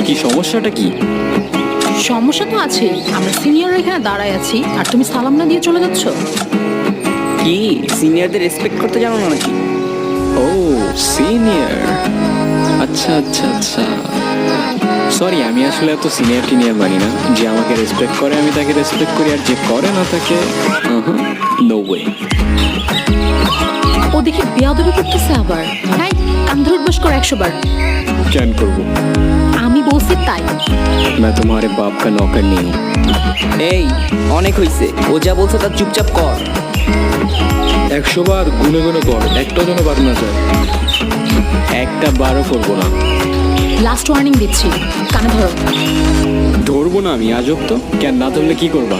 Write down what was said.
কি সমস্যাটা কি? সমস্যা তো আছেই। আমরা সিনিয়র এখানে দাঁড়ায় আছি আর তুমি সালাম না দিয়ে চলে যাচ্ছ। কি সিনিয়রদের রেসপেক্ট করতে জানো না নাকি? ও সিনিয়র, আচ্ছা আচ্ছা আচ্ছা। সরি, আমি আসলে এত সিনিয়র টিনিয়র মানি না। যে আমাকে রেসপেক্ট করে আমি তাকে রেসপেক্ট করি, আর যে করে না তাকে নো ওয়ে। ও দেখি বেয়াদবি করতেছে আবার। হ্যাঁ, কান ধরে উঠবাস কর 100 বার। कैन করবো? আমি বলছি তাই। मैं तुम्हारे बाप का नौकर नहीं हूँ। এই অনেক হইছে, ও যা বলছে তার চুপচাপ কর। 100 বার গুনে গুনে কর, একটা যেন বাদ না যায়। একটা বারও করবো না। লাস্ট ওয়ার্নিং দিচ্ছি, কানে ধরো। ধরবো না আমি, আজব তো। কেন না ধরলে কি করবা?